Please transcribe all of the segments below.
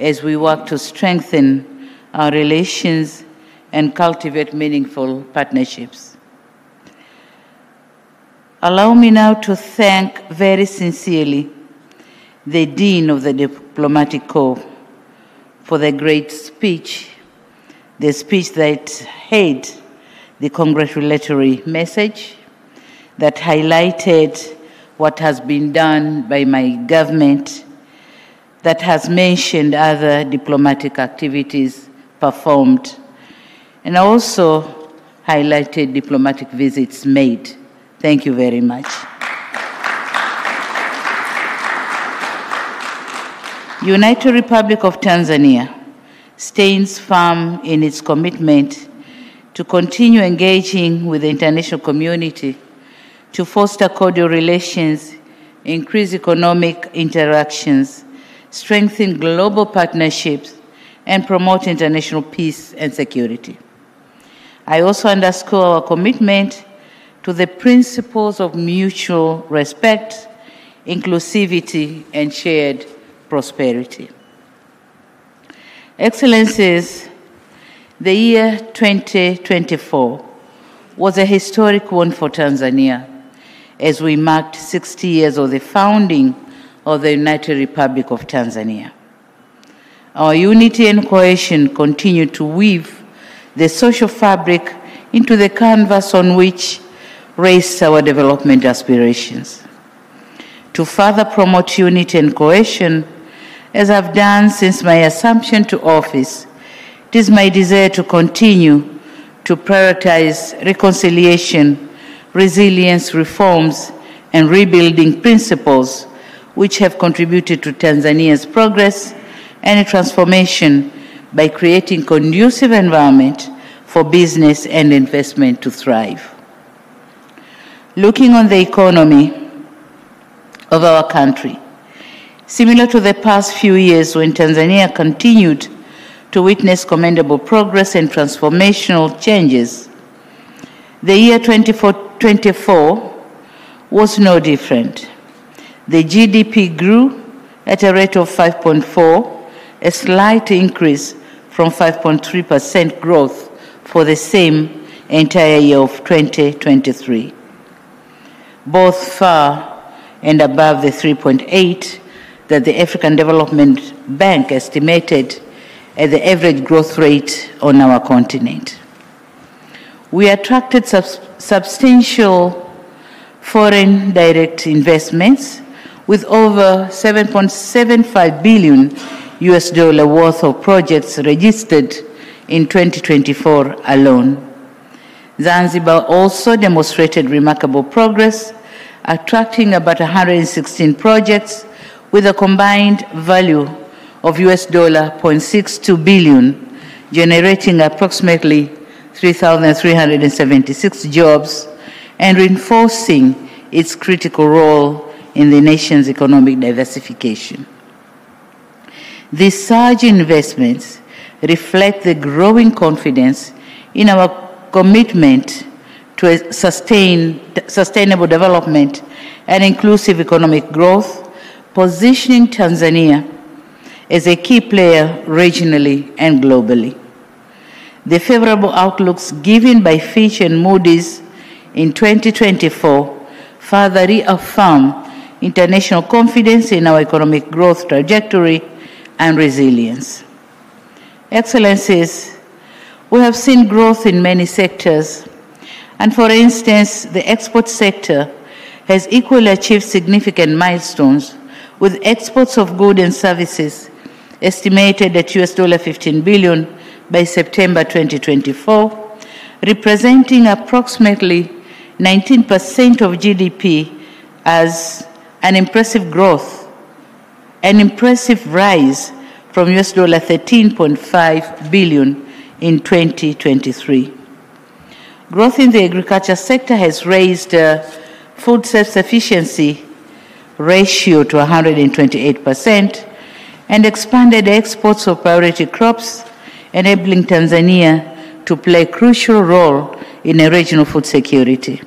as we work to strengthen our relations and cultivate meaningful partnerships. Allow me now to thank very sincerely the Dean of the Diplomatic Corps for the great speech, the speech that had the congratulatory message, that highlighted what has been done by my government, that has mentioned other diplomatic activities performed, and also highlighted diplomatic visits made. Thank you very much. United Republic of Tanzania stands firm in its commitment to continue engaging with the international community to foster cordial relations, increase economic interactions, strengthen global partnerships, and promote international peace and security. I also underscore our commitment to the principles of mutual respect, inclusivity, and shared prosperity. Excellencies, the year 2024 was a historic one for Tanzania as we marked 60 years of the founding of the United Republic of Tanzania. Our unity and cohesion continue to weave the social fabric into the canvas on which rests our development aspirations. To further promote unity and cohesion, as I've done since my assumption to office, it is my desire to continue to prioritize reconciliation, resilience, reforms, and rebuilding principles which have contributed to Tanzania's progress and transformation by creating conducive environment for business and investment to thrive. Looking on the economy of our country, similar to the past few years when Tanzania continued to witness commendable progress and transformational changes, the year 2024 was no different. The GDP grew at a rate of 5.4%, a slight increase from 5.3% growth for the same entire year of 2023, both far and above the 3.8% that the African Development Bank estimated as the average growth rate on our continent. We attracted substantial foreign direct investments with over $7.75 billion worth of projects registered in 2024 alone. Zanzibar also demonstrated remarkable progress, attracting about 116 projects with a combined value of $0.62 billion, generating approximately 3,376 jobs and reinforcing its critical role in the nation's economic diversification. These surge investments reflect the growing confidence in our commitment to a sustainable development and inclusive economic growth, positioning Tanzania as a key player regionally and globally. The favorable outlooks given by Fitch and Moody's in 2024 further reaffirm international confidence in our economic growth trajectory and resilience. Excellencies, we have seen growth in many sectors, and for instance, the export sector has equally achieved significant milestones, with exports of goods and services estimated at $15 billion by September 2024, representing approximately 19% of GDP, as an impressive growth, an impressive rise from $13.5 billion in 2023. Growth in the agriculture sector has raised food self-sufficiency ratio to 128% and expanded exports of priority crops, enabling Tanzania to play a crucial role in a regional food security.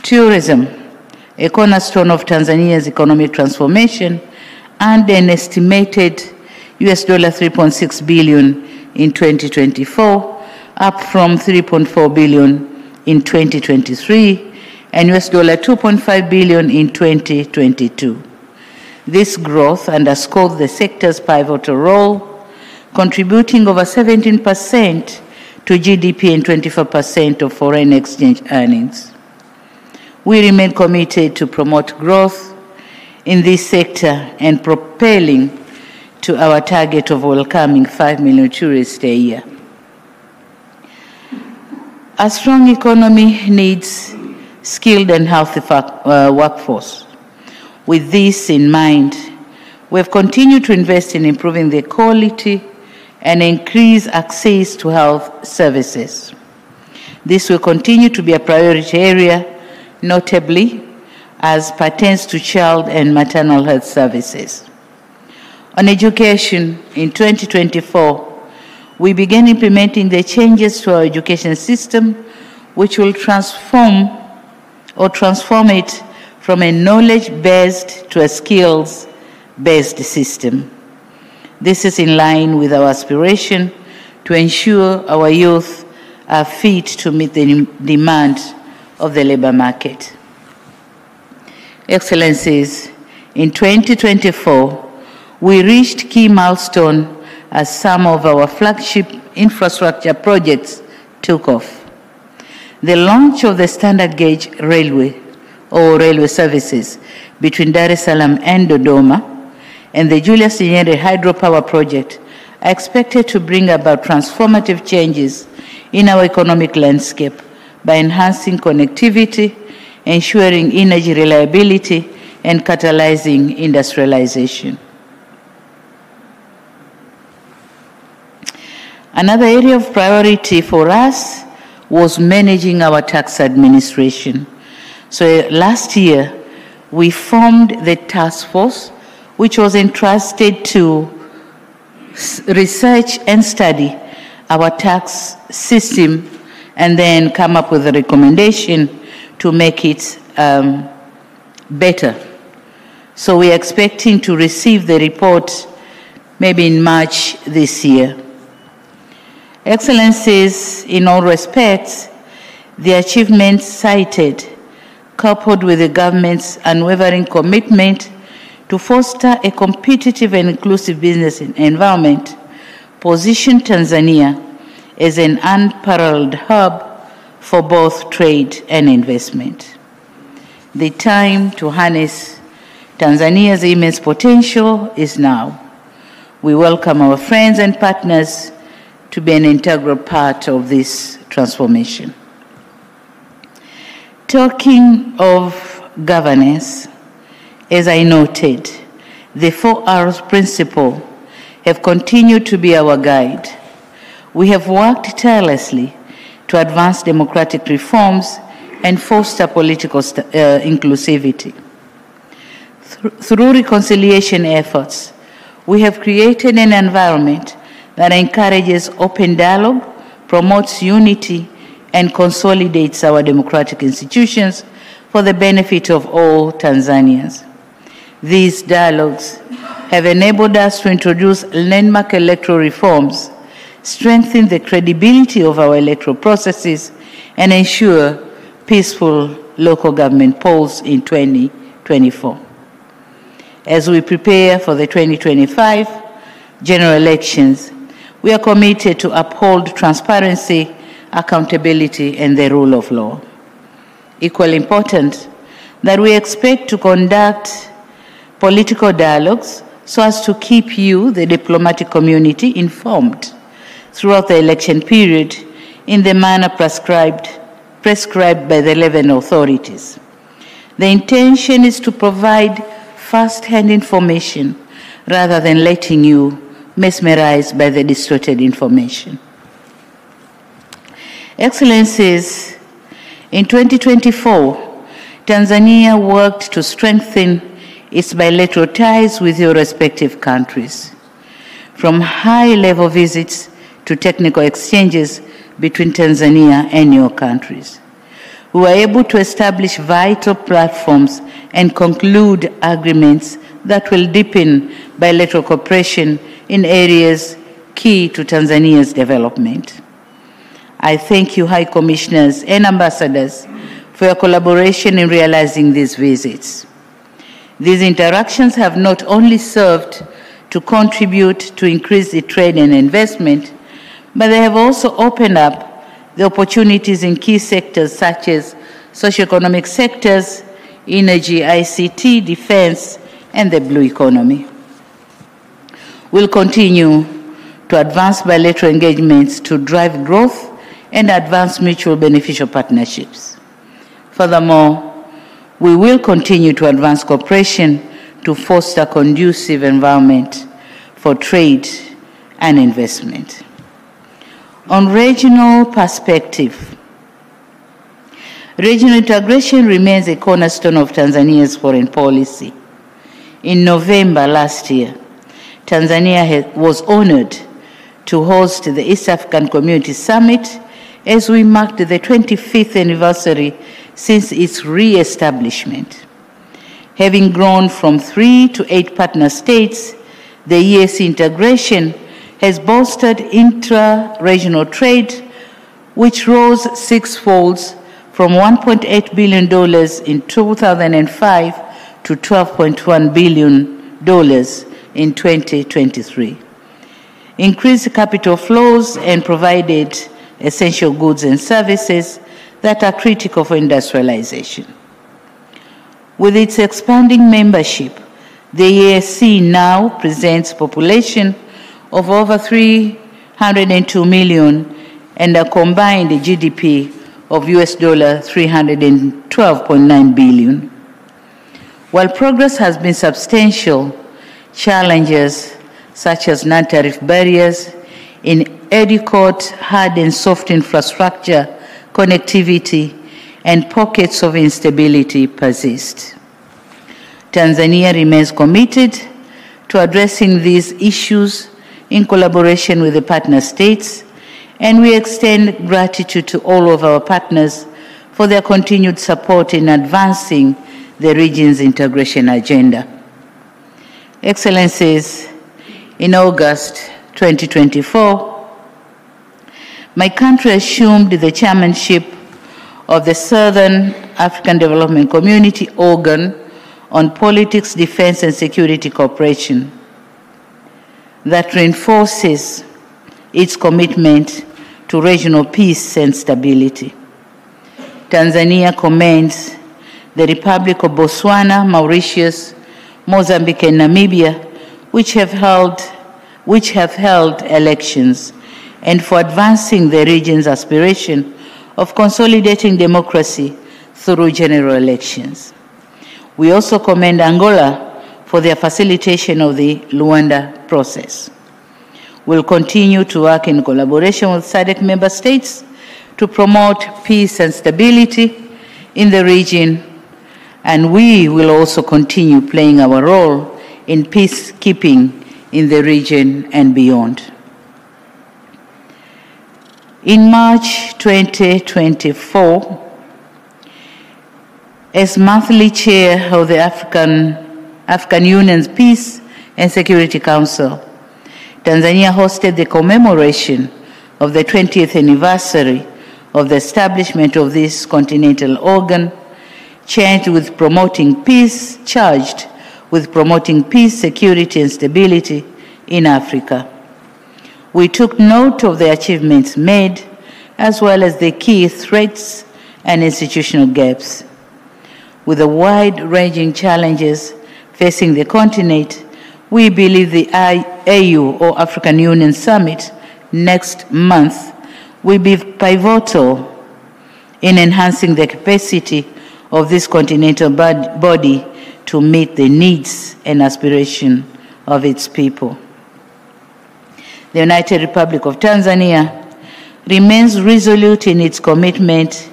Tourism, a cornerstone of Tanzania's economic transformation, and an estimated $3.6 billion in 2024, up from $3.4 billion in 2023, and $2.5 billion in 2022. This growth underscores the sector's pivotal role, contributing over 17% to GDP and 24% of foreign exchange earnings. We remain committed to promote growth in this sector and propelling to our target of welcoming 5 million tourists a year. A strong economy needs skilled and healthy workforce. With this in mind, we have continued to invest in improving the quality and increase access to health services. This will continue to be a priority area, notably as pertains to child and maternal health services. On education, in 2024, we began implementing the changes to our education system, which will transform it from a knowledge-based to a skills-based system. This is in line with our aspiration to ensure our youth are fit to meet the demands of the labor market. Excellencies, in 2024, we reached key milestones as some of our flagship infrastructure projects took off. The launch of the standard gauge railway or railway services between Dar es Salaam and Dodoma and the Julius Nyerere hydropower project are expected to bring about transformative changes in our economic landscape by enhancing connectivity, ensuring energy reliability, and catalyzing industrialization. Another area of priority for us was managing our tax administration. So last year, we formed the task force, which was entrusted to research and study our tax system and then come up with a recommendation to make it better. So we are expecting to receive the report maybe in March this year. Excellencies, in all respects, the achievements cited, coupled with the government's unwavering commitment to foster a competitive and inclusive business environment, position Tanzania as an unparalleled hub for both trade and investment. The time to harness Tanzania's immense potential is now. We welcome our friends and partners to be an integral part of this transformation. Talking of governance, as I noted, the 4Rs principle have continued to be our guide. We have worked tirelessly to advance democratic reforms and foster political inclusivity. Through reconciliation efforts, we have created an environment that encourages open dialogue, promotes unity, and consolidates our democratic institutions for the benefit of all Tanzanians. These dialogues have enabled us to introduce landmark electoral reforms, strengthen the credibility of our electoral processes, and ensure peaceful local government polls in 2024. As we prepare for the 2025 general elections, we are committed to uphold transparency, accountability, and the rule of law. Equally important, that we expect to conduct political dialogues so as to keep you, the diplomatic community, informed throughout the election period in the manner prescribed by the relevant authorities. The intention is to provide first-hand information rather than letting you mesmerized by the distorted information. Excellencies, in 2024, Tanzania worked to strengthen its bilateral ties with your respective countries. From high-level visits to technical exchanges between Tanzania and your countries, we were able to establish vital platforms and conclude agreements that will deepen bilateral cooperation in areas key to Tanzania's development. I thank you, High Commissioners and Ambassadors, for your collaboration in realizing these visits. These interactions have not only served to contribute to increase the trade and investment, but they have also opened up the opportunities in key sectors such as socioeconomic sectors, energy, ICT, defense, and the blue economy. We'll continue to advance bilateral engagements to drive growth and advance mutual beneficial partnerships. Furthermore, we will continue to advance cooperation to foster a conducive environment for trade and investment. On regional perspective, regional integration remains a cornerstone of Tanzania's foreign policy. In November last year, Tanzania was honored to host the East African Community Summit as we marked the 25th anniversary since its re-establishment. Having grown from 3 to 8 partner states, the EAC integration has bolstered intra-regional trade, which rose sixfold from $1.8 billion in 2005 to $12.1 billion in 2023. Increased capital flows and provided essential goods and services that are critical for industrialization. With its expanding membership, the EAC now presents a population of over 302 million and a combined GDP of US $312.9 billion. While progress has been substantial, challenges such as non-tariff barriers, inadequate hard and soft infrastructure, connectivity, and pockets of instability persist. Tanzania remains committed to addressing these issues in collaboration with the partner states, and we extend gratitude to all of our partners for their continued support in advancing the region's integration agenda. Excellencies, in August 2024, my country assumed the chairmanship of the Southern African Development Community organ on politics, defense, and security cooperation that reinforces its commitment to regional peace and stability. Tanzania commends the Republic of Botswana, Mauritius, Mozambique, and Namibia, which have held elections, and for advancing the region's aspiration of consolidating democracy through general elections. We also commend Angola for their facilitation of the Luanda process. We'll continue to work in collaboration with SADC member states to promote peace and stability in the region, and we will also continue playing our role in peacekeeping in the region and beyond. In March 2024, as monthly chair of the African Union's Peace and Security Council, Tanzania hosted the commemoration of the 20th anniversary of the establishment of this continental organ, charged with promoting peace, security, and stability in Africa. We took note of the achievements made, as well as the key threats and institutional gaps. With the wide-ranging challenges facing the continent, we believe the AU, or African Union Summit, next month will be pivotal in enhancing the capacity of this continental body to meet the needs and aspirations of its people. The United Republic of Tanzania remains resolute in its commitment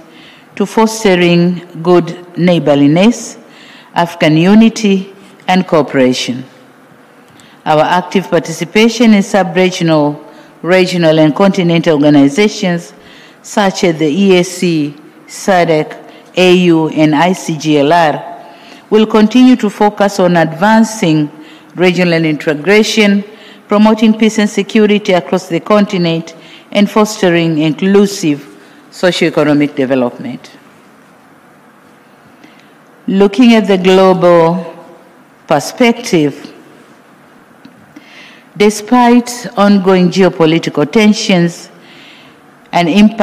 to fostering good neighborliness, African unity, and cooperation. Our active participation in sub-regional, regional, and continental organizations such as the EAC, SADC, AU, and ICGLR will continue to focus on advancing regional integration, promoting peace and security across the continent, and fostering inclusive socio-economic development. Looking at the global perspective, despite ongoing geopolitical tensions and its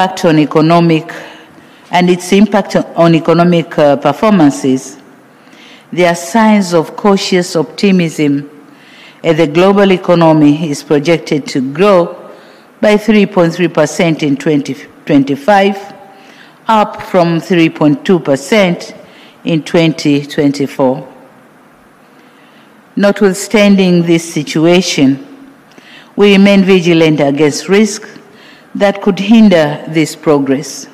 impact on economic performances, there are signs of cautious optimism as the global economy is projected to grow by 3.3% in 2025, up from 3.2% in 2024. Notwithstanding this situation, we remain vigilant against risks that could hinder this progress.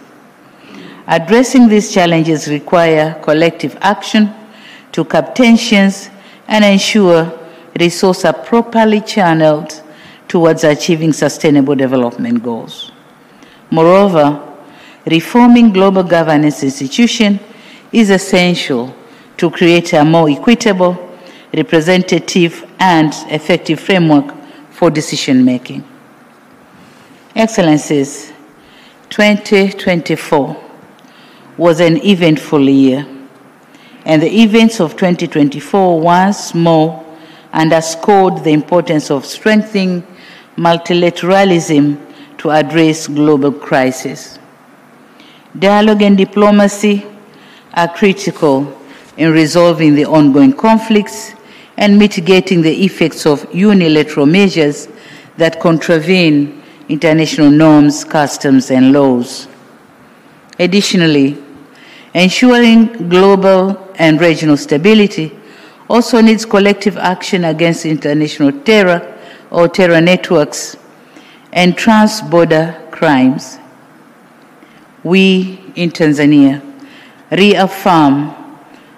Addressing these challenges require collective action to curb tensions and ensure resources are properly channeled towards achieving sustainable development goals. Moreover, reforming global governance institutions is essential to create a more equitable, representative, and effective framework for decision-making. Excellencies, 2024 was an eventful year, and the events of 2024 once more underscored the importance of strengthening multilateralism to address global crises. Dialogue and diplomacy are critical in resolving the ongoing conflicts and mitigating the effects of unilateral measures that contravene international norms, customs, and laws. Additionally, ensuring global and regional stability also needs collective action against international terror or terror networks and trans-border crimes. We in Tanzania reaffirm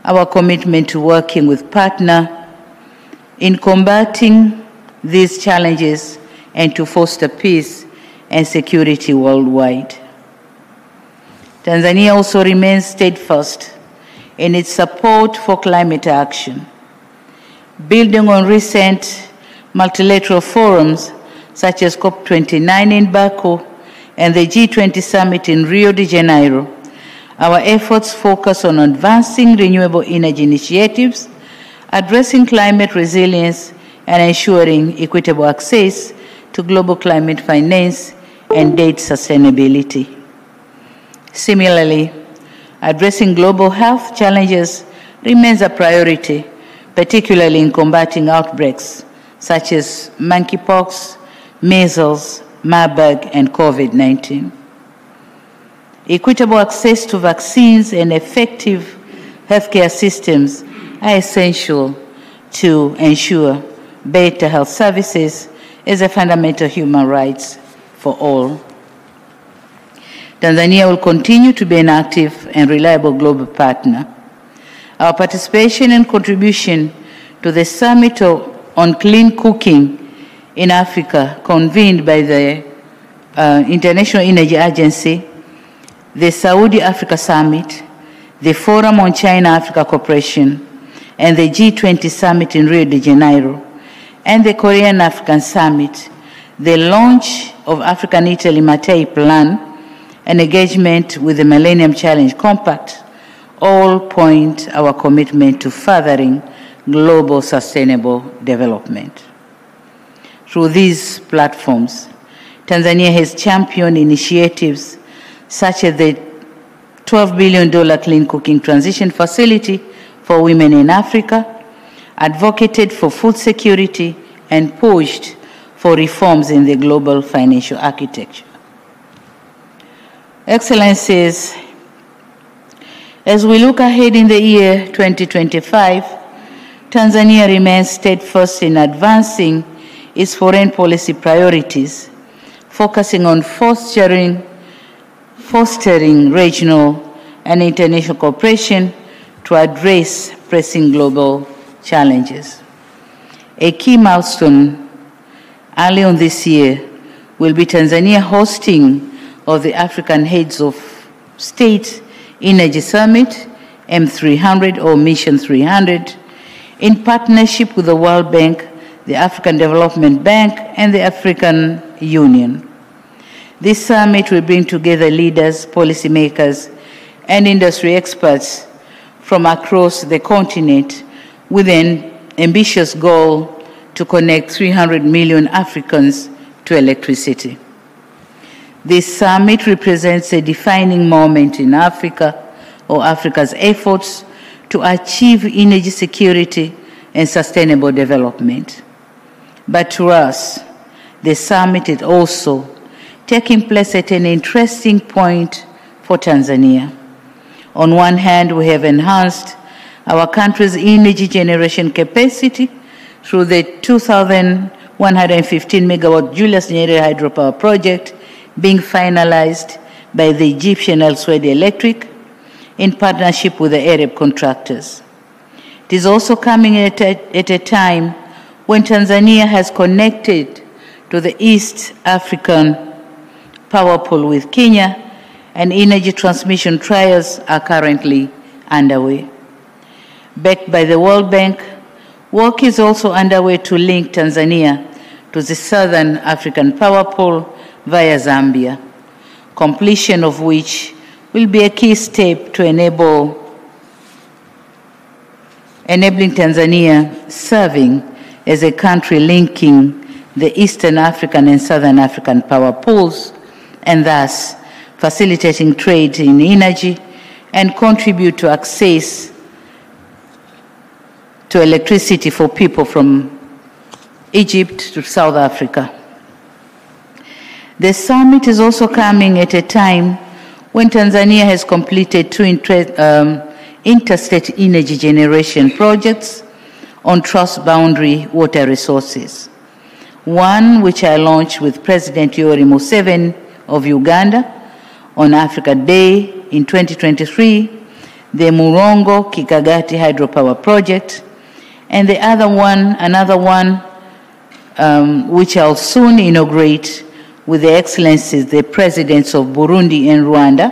our commitment to working with partners in combating these challenges and to foster peace and security worldwide. Tanzania also remains steadfast in its support for climate action. Building on recent multilateral forums such as COP29 in Baku and the G20 summit in Rio de Janeiro, our efforts focus on advancing renewable energy initiatives, addressing climate resilience, and ensuring equitable access to global climate finance and debt sustainability. Similarly, addressing global health challenges remains a priority, particularly in combating outbreaks such as monkeypox, measles, Marburg, and COVID-19. Equitable access to vaccines and effective healthcare systems are essential to ensure better health services as a fundamental human right for all. Tanzania will continue to be an active and reliable global partner. Our participation and contribution to the Summit on Clean Cooking in Africa, convened by the International Energy Agency, the Saudi Africa Summit, the Forum on China-Africa Cooperation, and the G20 Summit in Rio de Janeiro, and the Korean-African Summit, the launch of African-Italy Mattei Plan, and engagement with the Millennium Challenge Compact, all point our commitment to furthering global sustainable development. Through these platforms, Tanzania has championed initiatives such as the $12 billion Clean Cooking Transition Facility for Women in Africa, advocated for food security, and pushed for reforms in the global financial architecture. Excellencies, as we look ahead in the year 2025, Tanzania remains steadfast in advancing its foreign policy priorities, focusing on fostering regional and international cooperation to address pressing global challenges. A key milestone early on this year will be Tanzania hosting of the African Heads of State Energy Summit, M300 or Mission 300, in partnership with the World Bank, the African Development Bank, and the African Union. This summit will bring together leaders, policymakers, and industry experts from across the continent with an ambitious goal to connect 300 million Africans to electricity. This summit represents a defining moment in Africa, or Africa's efforts to achieve energy security and sustainable development. But to us, the summit is also taking place at an interesting point for Tanzania. On one hand, we have enhanced our country's energy generation capacity through the 2,115 megawatt Julius Nyerere hydropower project being finalized by the Egyptian El Swedi Electric in partnership with the Arab contractors. It is also coming at a time when Tanzania has connected to the East African power pool with Kenya, and energy transmission trials are currently underway. Backed by the World Bank, work is also underway to link Tanzania to the Southern African power pool via Zambia, completion of which will be a key step to enabling Tanzania serving as a country linking the Eastern African and Southern African power pools, and thus facilitating trade in energy and contribute to access to electricity for people from Egypt to South Africa. The summit is also coming at a time when Tanzania has completed two interstate energy generation projects on trans-boundary water resources. One which I launched with President Yoweri Museveni of Uganda on Africa Day in 2023, the Murongo Kikagati hydropower project, and another one which I'll soon inaugurate with the excellencies, the presidents of Burundi and Rwanda,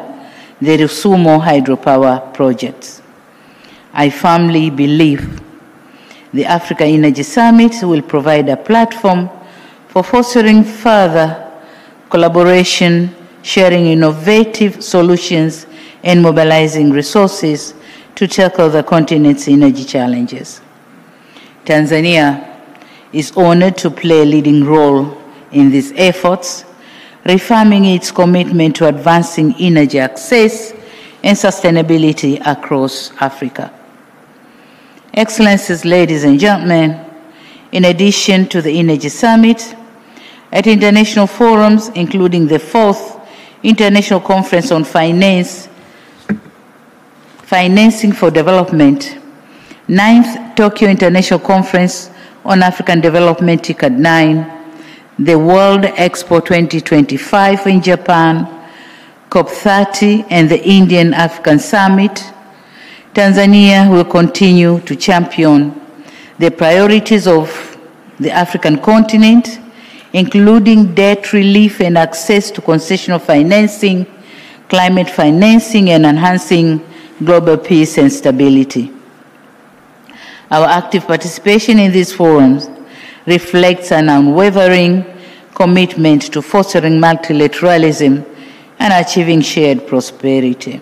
the Rusumo hydropower projects. I firmly believe the Africa Energy Summit will provide a platform for fostering further collaboration, sharing innovative solutions, and mobilizing resources to tackle the continent's energy challenges. Tanzania is honored to play a leading role in these efforts, reaffirming its commitment to advancing energy access and sustainability across Africa. Excellencies, ladies and gentlemen, in addition to the Energy Summit, at international forums, including the 4th International Conference on Financing for Development, 9th Tokyo International Conference on African Development, TICAD 9, the World Expo 2025 in Japan, COP30, and the Indian African Summit, Tanzania will continue to champion the priorities of the African continent, including debt relief and access to concessional financing, climate financing, and enhancing global peace and stability. Our active participation in these forums reflects an unwavering commitment to fostering multilateralism and achieving shared prosperity.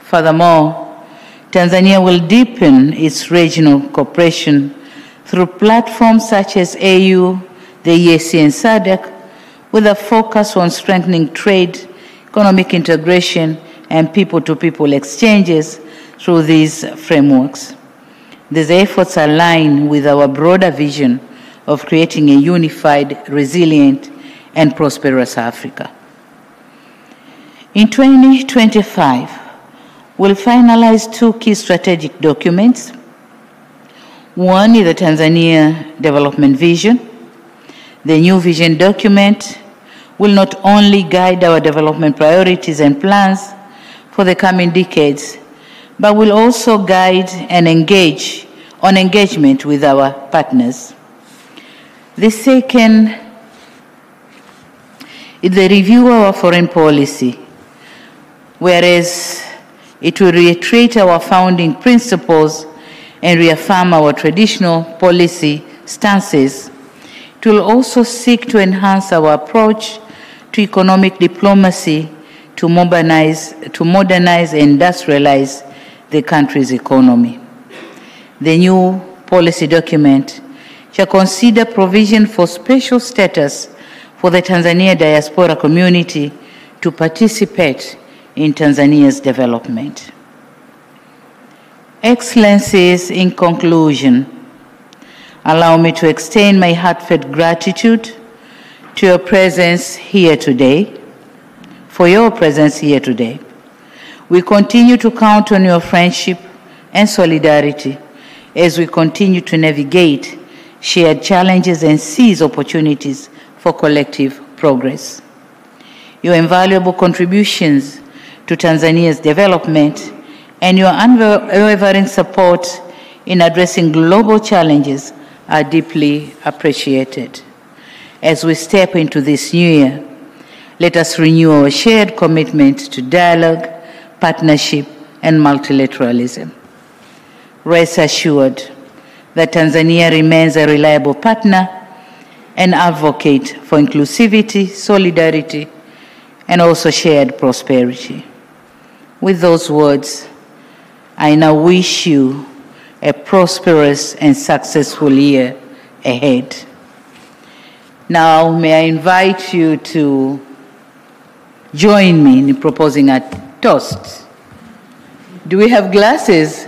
Furthermore, Tanzania will deepen its regional cooperation through platforms such as AU, the EAC, and SADC, with a focus on strengthening trade, economic integration, and people-to-people exchanges through these frameworks. These efforts align with our broader vision of creating a unified, resilient, and prosperous Africa. In 2025, we'll finalize two key strategic documents. One is the Tanzania Development Vision. The new vision document will not only guide our development priorities and plans for the coming decades, but will also guide and engagement with our partners. The second is the review of our foreign policy, whereas it will reiterate our founding principles and reaffirm our traditional policy stances, it will also seek to enhance our approach to economic diplomacy to modernize and industrialize the country's economy. The new policy document shall consider provision for special status for the Tanzania diaspora community to participate in Tanzania's development. Excellencies, in conclusion, allow me to extend my heartfelt gratitude to your presence here today, for your presence here today. We continue to count on your friendship and solidarity as we continue to navigate shared challenges and seize opportunities for collective progress. Your invaluable contributions to Tanzania's development and your unwavering support in addressing global challenges are deeply appreciated. As we step into this new year, let us renew our shared commitment to dialogue, partnership, and multilateralism. Rest assured that Tanzania remains a reliable partner and advocate for inclusivity, solidarity, and also shared prosperity. With those words, I now wish you a prosperous and successful year ahead. Now, may I invite you to join me in proposing a toast. Do we have glasses?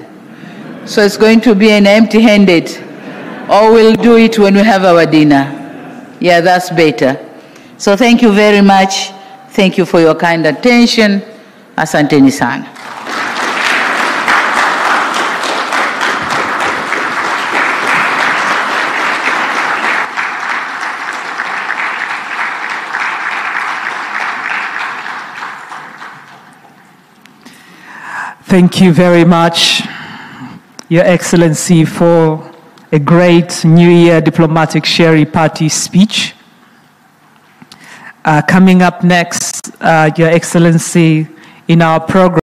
So it's going to be an empty-handed, or we'll do it when we have our dinner. Yeah, that's better. So thank you very much. Thank you for your kind attention. Asanteni sana. Thank you very much, Your Excellency, for a great New Year Diplomatic Sherry Party speech. Coming up next, Your Excellency, in our program,